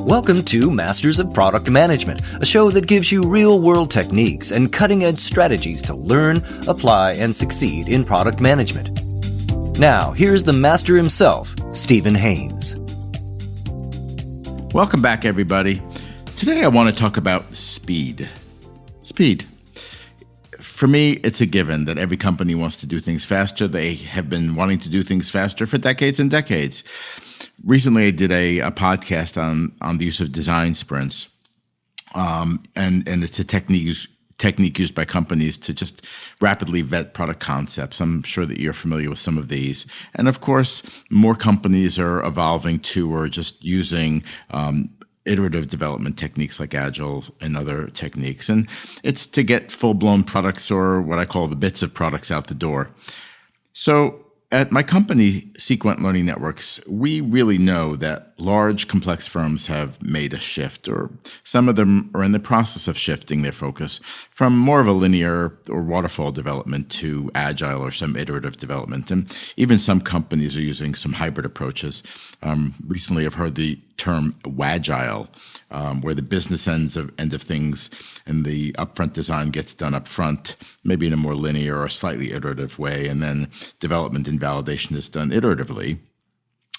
Welcome to Masters of Product Management, a show that gives you real-world techniques and cutting-edge strategies to learn, apply, and succeed in product management. Now, here's the master himself, Stephen Haines. Welcome back, everybody. Today I want to talk about speed. Speed. For me, it's a given that every company wants to do things faster. They have been wanting to do things faster for decades and decades. Recently, I did a podcast on the use of design sprints, and it's a technique used by companies to just rapidly vet product concepts. I'm sure that you're familiar with some of these. And of course, more companies are evolving to or just using iterative development techniques like Agile and other techniques. And it's to get full-blown products, or what I call the bits of products, out the door. So at my company, Sequent Learning Networks, we really know that large, complex firms have made a shift, or some of them are in the process of shifting their focus from more of a linear or waterfall development to Agile or some iterative development. And even some companies are using some hybrid approaches. Recently, I've heard the term Wagile, where the business end of things and the upfront design gets done up front, maybe in a more linear or slightly iterative way, and then development and validation is done iteratively.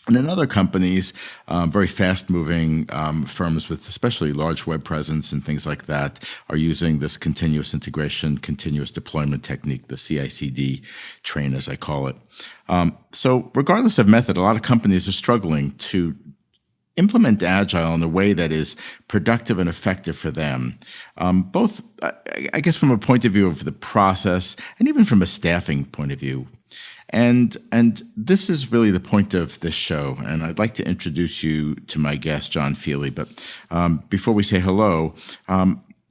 And in other companies, very fast-moving firms with especially large web presence and things like that are using this continuous integration, continuous deployment technique, the CI/CD train, as I call it. So regardless of method, a lot of companies are struggling to implement Agile in a way that is productive and effective for them, both, I guess, from a point of view of the process and even from a staffing point of view. And this is really the point of this show. And I'd like to introduce you to my guest, John Feeley. But before we say hello,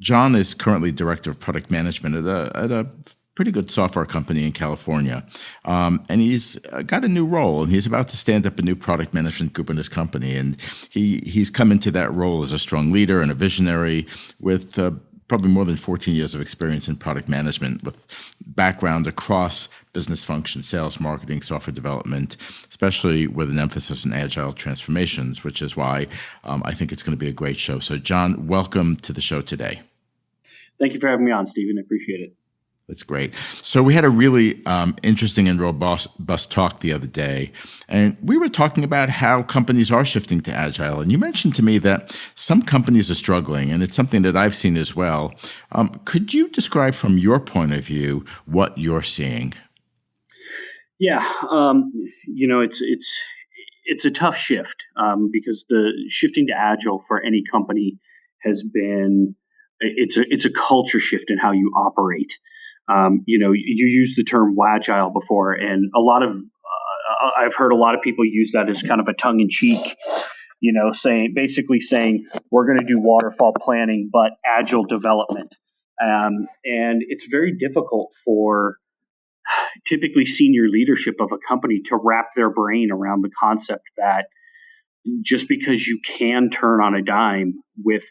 John is currently Director of Product Management at a pretty good software company in California. And he's got a new role, and he's about to stand up a new product management group in his company. And he's come into that role as a strong leader and a visionary with probably more than 14 years of experience in product management, with background across business functions, sales, marketing, software development, especially with an emphasis on agile transformations, which is why I think it's going to be a great show. So, John, welcome to the show today. Thank you for having me on, Stephen. I appreciate it. That's great. So we had a really interesting and robust talk the other day, and we were talking about how companies are shifting to Agile. And you mentioned to me that some companies are struggling, and it's something that I've seen as well. Could you describe from your point of view what you're seeing? Yeah, it's a tough shift because the shifting to Agile for any company has been it's a culture shift in how you operate. You used the term Wagile before, and I've heard a lot of people use that as kind of a tongue-in-cheek, basically saying we're going to do waterfall planning, but Agile development. And it's very difficult for typically senior leadership of a company to wrap their brain around the concept that just because you can turn on a dime with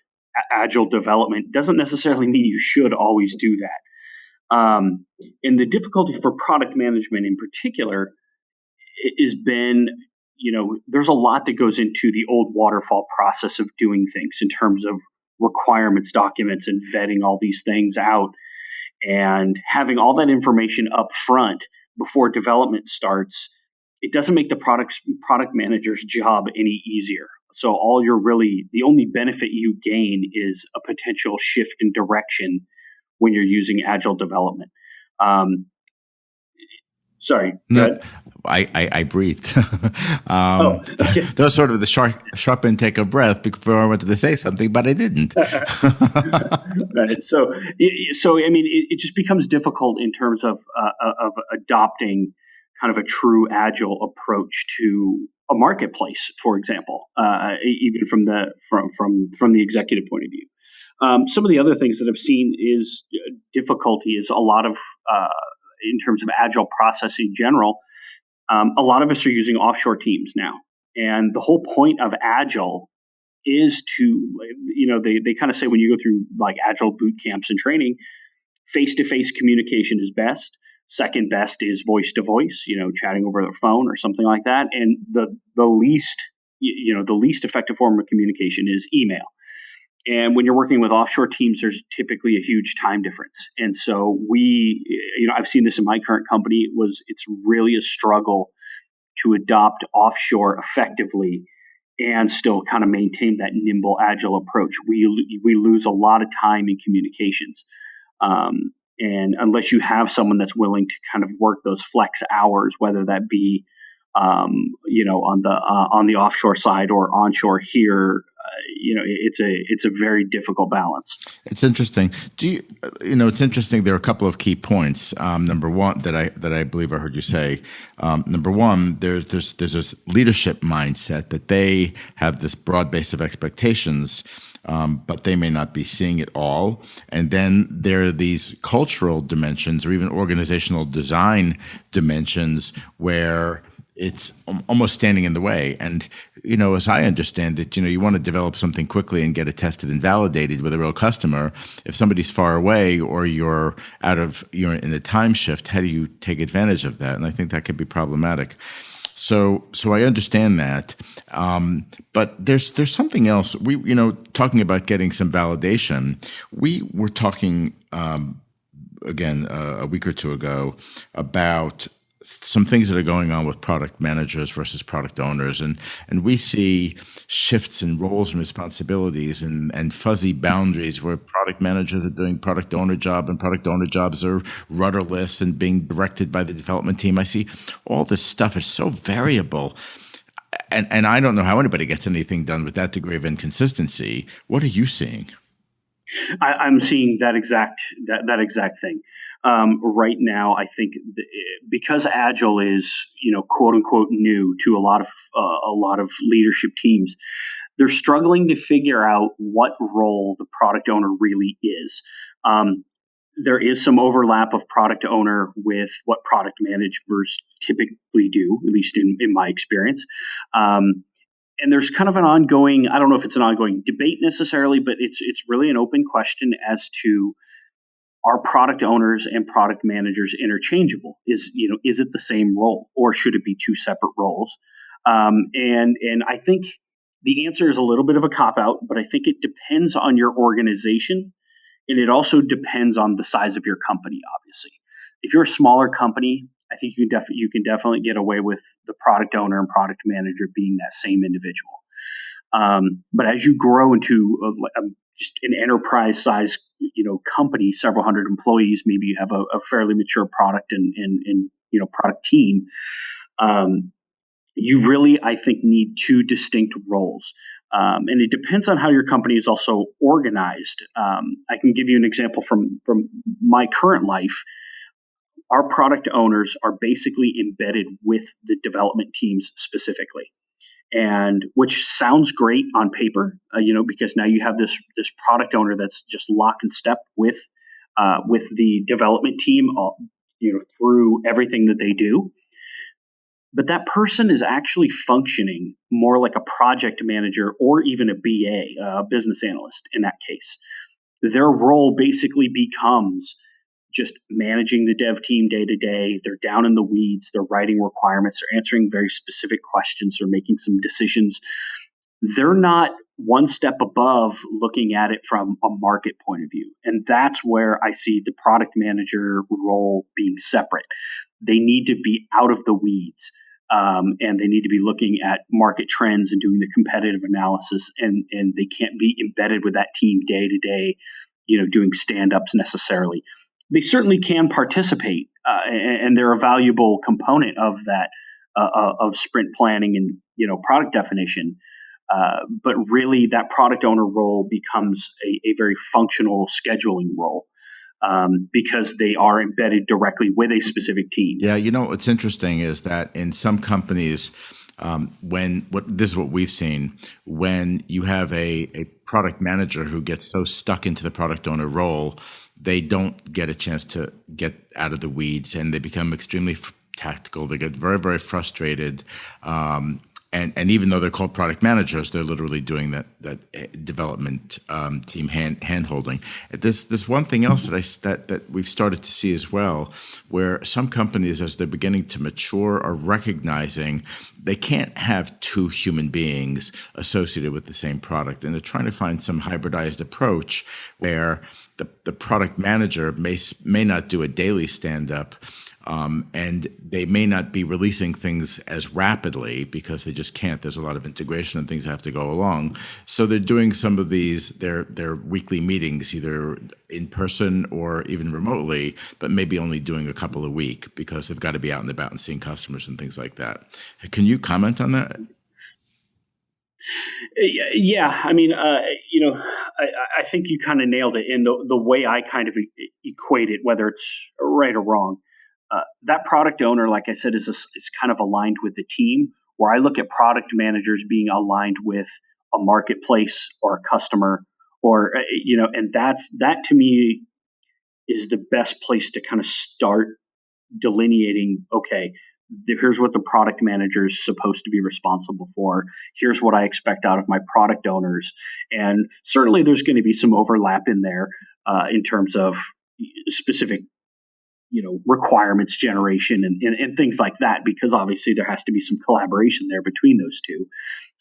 Agile development doesn't necessarily mean you should always do that. And the difficulty for product management in particular has been, there's a lot that goes into the old waterfall process of doing things in terms of requirements documents and vetting all these things out and having all that information up front before development starts. It doesn't make the product manager's job any easier. So the only benefit you gain is a potential shift in direction when you're using Agile development. Sorry. No, I breathed. Okay. That was sort of the sharp intake of breath before I wanted to say something, but I didn't. Right. So I mean, it just becomes difficult in terms of adopting kind of a true Agile approach to a marketplace, for example, even from the executive point of view. Some of the other things that I've seen is difficulty is a lot of, in terms of Agile process in general, a lot of us are using offshore teams now. And the whole point of Agile is to, they kind of say when you go through like Agile boot camps and training, face-to-face communication is best. Second best is voice to voice, chatting over the phone or something like that. And the least the least effective form of communication is email. And when you're working with offshore teams, there's typically a huge time difference. And so I've seen this in my current company. It's really a struggle to adopt offshore effectively and still kind of maintain that nimble, agile approach. We lose a lot of time in communications. And unless you have someone that's willing to kind of work those flex hours, whether that be on the offshore side or onshore here, it's a very difficult balance. It's interesting. It's interesting. There are a couple of key points. Number one, that I believe I heard you say. Number one, there's this leadership mindset that they have this broad base of expectations, but they may not be seeing it all. And then there are these cultural dimensions or even organizational design dimensions where it's almost standing in the way. And, as I understand it, you want to develop something quickly and get it tested and validated with a real customer. If somebody's far away or you're in a time shift, how do you take advantage of that? And I think that could be problematic. So I understand that. But there's something else. Talking about getting some validation, we were talking, again, a week or two ago about some things that are going on with product managers versus product owners. And we see shifts in roles and responsibilities and fuzzy boundaries where product managers are doing product owner job and product owner jobs are rudderless and being directed by the development team. I see all this stuff is so variable. And I don't know how anybody gets anything done with that degree of inconsistency. What are you seeing? I'm seeing that exact thing. Right now, I think because Agile is, quote unquote, new to a lot of leadership teams, they're struggling to figure out what role the product owner really is. There is some overlap of product owner with what product managers typically do, at least in my experience. And there's kind of an ongoing, I don't know if it's an ongoing debate necessarily, but it's really an open question as to, are product owners and product managers interchangeable? Is it the same role, or should it be two separate roles? And I think the answer is a little bit of a cop-out, but I think it depends on your organization, and it also depends on the size of your company, obviously. If you're a smaller company, I think you can definitely get away with the product owner and product manager being that same individual. But as you grow into just an enterprise size, company, several hundred employees, maybe you have a fairly mature product and product team. You really, I think, need two distinct roles. And it depends on how your company is also organized. I can give you an example from my current life. Our product owners are basically embedded with the development teams specifically. And which sounds great on paper, because now you have this product owner that's just lock and step with the development team, through everything that they do. But that person is actually functioning more like a project manager or even a BA, a business analyst in that case. Their role basically becomes just managing the dev team day to day. They're down in the weeds. They're writing requirements. They're answering very specific questions. They're making some decisions. They're not one step above looking at it from a market point of view. And that's where I see the product manager role being separate. They need to be out of the weeds. And they need to be looking at market trends and doing the competitive analysis. And they can't be embedded with that team day to day, doing stand-ups necessarily. They certainly can participate, and they're a valuable component of that, of sprint planning and product definition. But really, that product owner role becomes a very functional scheduling role, because they are embedded directly with a specific team. Yeah, what's interesting is that in some companies, this is what we've seen, when you have a product manager who gets so stuck into the product owner role, they don't get a chance to get out of the weeds, and they become extremely tactical. They get very, very frustrated. And even though they're called product managers, they're literally doing that development team hand holding. There's one thing else that we've started to see as well, where some companies, as they're beginning to mature, are recognizing they can't have two human beings associated with the same product, and they're trying to find some hybridized approach where the product manager may not do a daily stand-up, and they may not be releasing things as rapidly because they just can't. There's a lot of integration and things that have to go along. So they're doing some of their weekly meetings, either in person or even remotely, but maybe only doing a couple a week because they've got to be out and about and seeing customers and things like that. Can you comment on that? Yeah, I mean, I think you kind of nailed it in the way I kind of equate it, whether it's right or wrong. That product owner, like I said, is kind of aligned with the team, where I look at product managers being aligned with a marketplace or a customer, or and that to me is the best place to kind of start delineating. Okay, here's what the product manager is supposed to be responsible for. Here's what I expect out of my product owners, and certainly there's going to be some overlap in there in terms of specific requirements generation and things like that, because obviously there has to be some collaboration there between those two.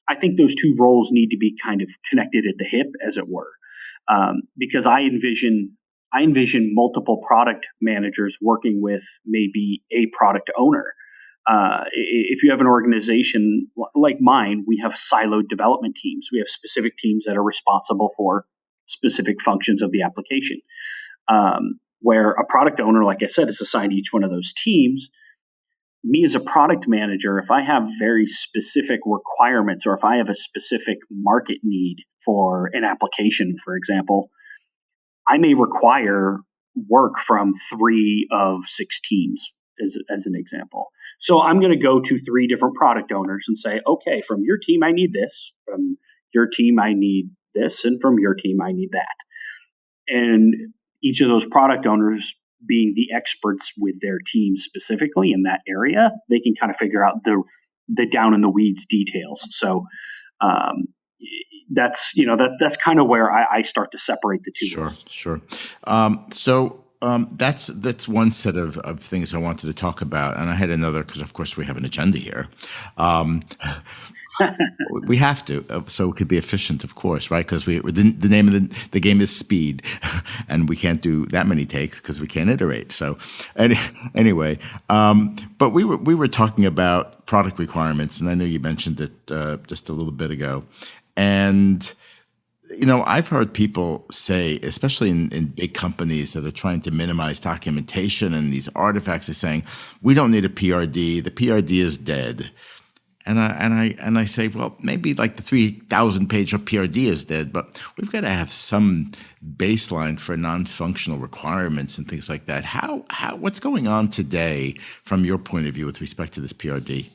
I think those two roles need to be kind of connected at the hip, as it were, because I envision multiple product managers working with maybe a product owner. If you have an organization like mine, we have siloed development teams. We have specific teams that are responsible for specific functions of the application. Where a product owner, like I said, is assigned each one of those teams. Me as a product manager, if I have very specific requirements, or if I have a specific market need for an application, for example, I may require work from 3 of 6 teams, as an example. So I'm going to go to 3 different product owners and say, okay, from your team, I need this. From your team, I need this. And from your team, I need that. And each of those product owners, being the experts with their team specifically in that area, they can kind of figure out the down in the weeds details. So that's kind of where I start to separate the two. Sure. That's one set of things I wanted to talk about, and I had another because, of course, we have an agenda here. We have to, so it could be efficient, of course, right? Because the name of the game is speed, and we can't do that many takes because we can't iterate. So, anyway, but we were talking about product requirements, and I know you mentioned it just a little bit ago, and I've heard people say, especially in big companies that are trying to minimize documentation and these artifacts, they're saying we don't need a PRD. The PRD is dead. And I say, well, maybe like the 3,000-page PRD is dead, but we've got to have some baseline for non-functional requirements and things like that. What's going on today from your point of view with respect to this PRD?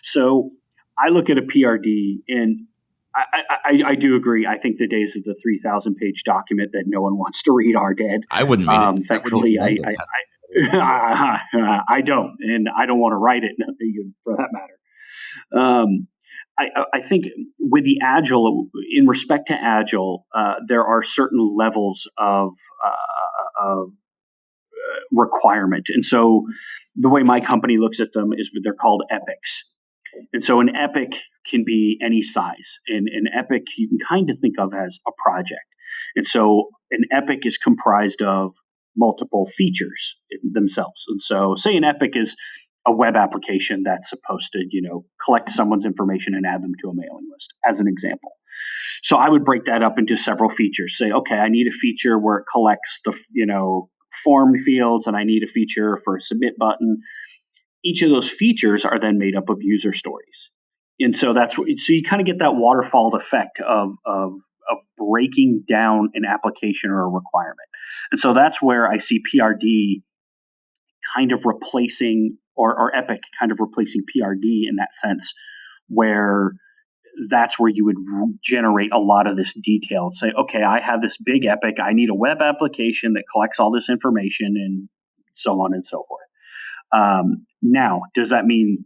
So I look at a PRD, and I do agree. I think the days of the 3,000-page document that no one wants to read are dead. I wouldn't read it. Thankfully, I don't, and I don't want to write it for that matter. I think with the Agile, in respect to Agile, there are certain levels of requirement, and so the way my company looks at them is they're called epics. And so an epic can be any size, and an epic you can kind of think of as a project. And so an epic is comprised of multiple features themselves. And so say an epic is a web application that's supposed to, collect someone's information and add them to a mailing list, as an example. So I would break that up into several features. Say, okay, I need a feature where it collects the, form fields, and I need a feature for a submit button. Each of those features are then made up of user stories. And so so you kind of get that waterfall effect of breaking down an application or a requirement. And so that's where I see PRD kind of replacing, or Epic kind of replacing PRD in that sense, where that's where you would generate a lot of this detail. Say, okay, I have this big Epic. I need a web application that collects all this information and so on and so forth. Now, does that mean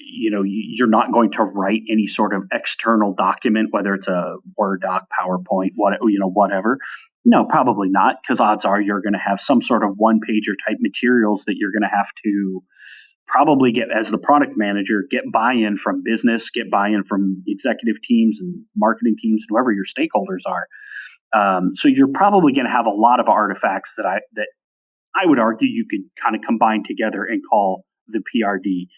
you're not going to write any sort of external document, whether it's a Word doc, PowerPoint, whatever. No, probably not, because odds are you're going to have some sort of one-pager type materials that you're going to have to probably get, as the product manager, get buy-in from business, get buy-in from executive teams and marketing teams, whoever your stakeholders are. So you're probably going to have a lot of artifacts that I would argue you could kind of combine together and call the PRD.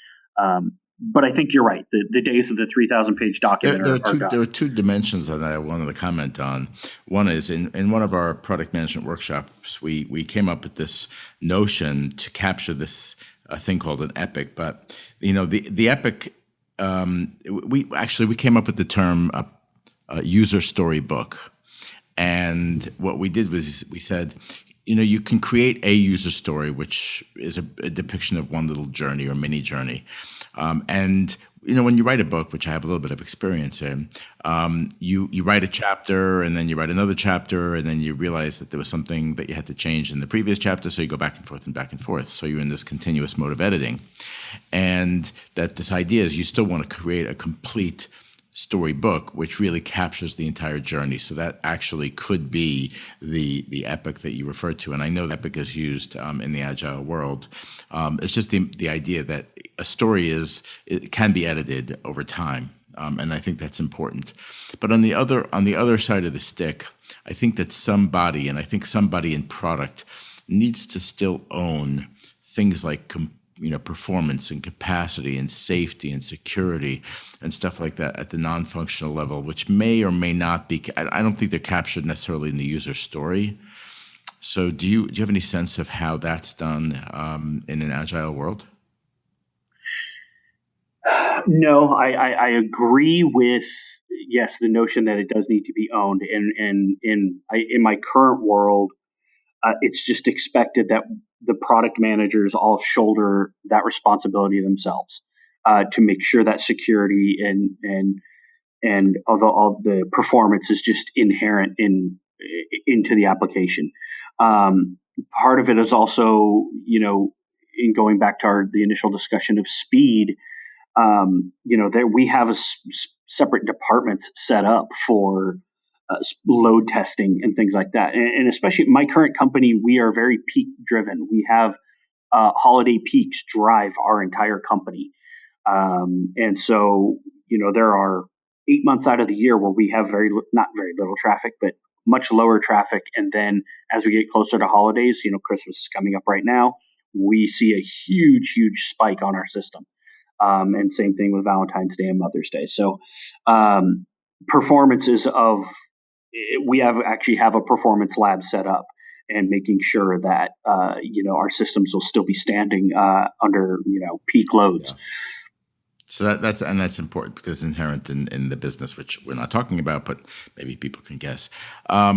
But I think you're right. The days of the 3,000-page document are done. There are two dimensions that I wanted to comment on. One is in one of our product management workshops, we came up with this notion to capture this thing called an epic. But the epic, we came up with the term user story book. And what we did was we said, you can create a user story, which is a depiction of one little journey or mini journey. And when you write a book, which I have a little bit of experience in, you write a chapter and then you write another chapter and then you realize that there was something that you had to change in the previous chapter. So you go back and forth and back and forth. So you're in this continuous mode of editing. And that this idea is you still want to create a complete storybook, which really captures the entire journey. So that actually could be the epic that you referred to. And I know epic is used in the Agile world. It's just the idea that a story it can be edited over time. And I think that's important. But on the other side of the stick, I think that somebody in product needs to still own things like performance and capacity and safety and security and stuff like that at the non-functional level, which may or may not be. I don't think they're captured necessarily in the user story. So do you have any sense of how that's done in an Agile world? No, I agree with, yes, the notion that it does need to be owned. And in my current world, it's just expected that the product managers all shoulder that responsibility themselves to make sure that security and although all the performance is just inherent into the application. Part of it is also, in going back to the initial discussion of speed, that we have separate departments set up for load testing and things like that. And especially my current company, we are very peak driven. We have holiday peaks drive our entire company. And so, there are 8 months out of the year where we have not very little traffic, but much lower traffic. And then as we get closer to holidays, Christmas is coming up right now, we see a huge, huge spike on our system. And same thing with Valentine's Day and Mother's Day. So performances of we actually have a performance lab set up and making sure that our systems will still be standing under peak loads. Yeah. So that's important because it's inherent in the business, which we're not talking about, but maybe people can guess. I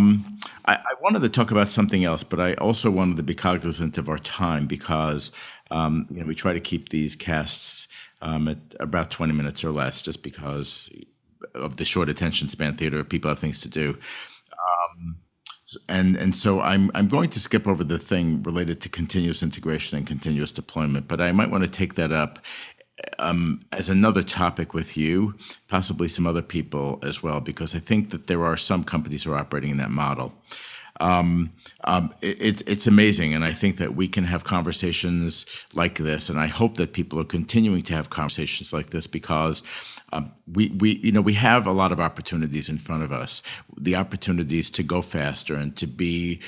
wanted to talk about something else, but I also wanted to be cognizant of our time because we try to keep these casts at about 20 minutes or less, just because of the short attention span theater. People have things to do. And so I'm going to skip over the thing related to continuous integration and continuous deployment, but I might want to take that up as another topic with you, possibly some other people as well, because I think that there are some companies who are operating in that model. It's amazing, and I think that we can have conversations like this, and I hope that people are continuing to have conversations like this because we have a lot of opportunities in front of us. The opportunities to go faster and to be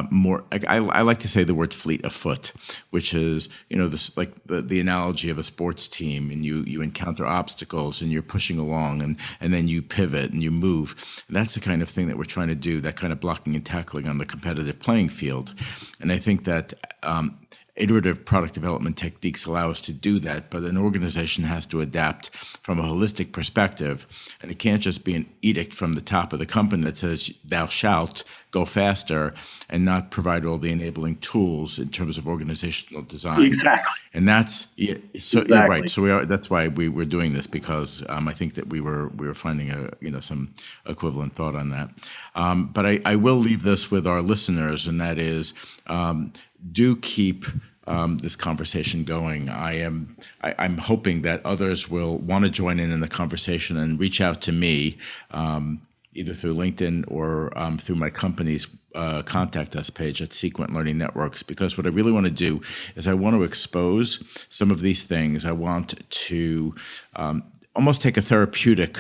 more. I like to say the word fleet of foot, which is this like the analogy of a sports team, and you encounter obstacles and you're pushing along, and then you pivot and you move. And that's the kind of thing that we're trying to do. That kind of blocking and tackling on the competitive playing field, and I think that. Iterative product development techniques allow us to do that, but an organization has to adapt from a holistic perspective, and it can't just be an edict from the top of the company that says thou shalt go faster and not provide all the enabling tools in terms of organizational design. Exactly. And that's exactly. Right. So that's why we're doing this, because I think that we were finding some equivalent thought on that. But I will leave this with our listeners, and that is do keep this conversation going. I'm hoping that others will want to join in the conversation and reach out to me, either through LinkedIn or through my company's contact us page at Sequent Learning Networks, because what I really want to do is I want to expose some of these things. I want to almost take a therapeutic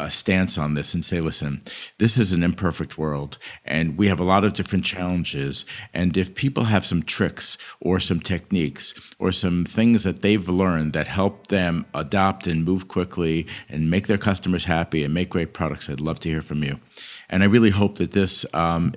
stance on this and say, listen, this is an imperfect world and we have a lot of different challenges. And if people have some tricks or some techniques or some things that they've learned that help them adopt and move quickly and make their customers happy and make great products, I'd love to hear from you. And I really hope that this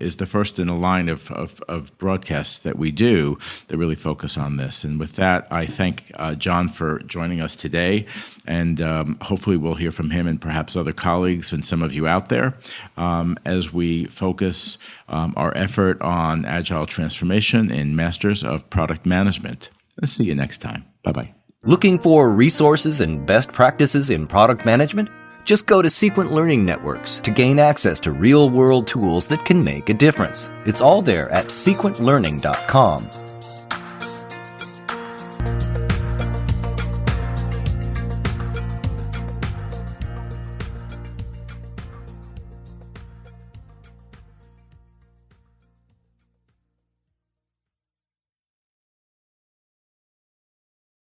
is the first in a line of broadcasts that we do that really focus on this. And with that, I thank John for joining us today. And hopefully we'll hear from him and perhaps other colleagues and some of you out there as we focus our effort on Agile transformation in Masters of Product Management. Let's see you next time. Bye-bye. Looking for resources and best practices in product management? Just go to Sequent Learning Networks to gain access to real-world tools that can make a difference. It's all there at sequentlearning.com.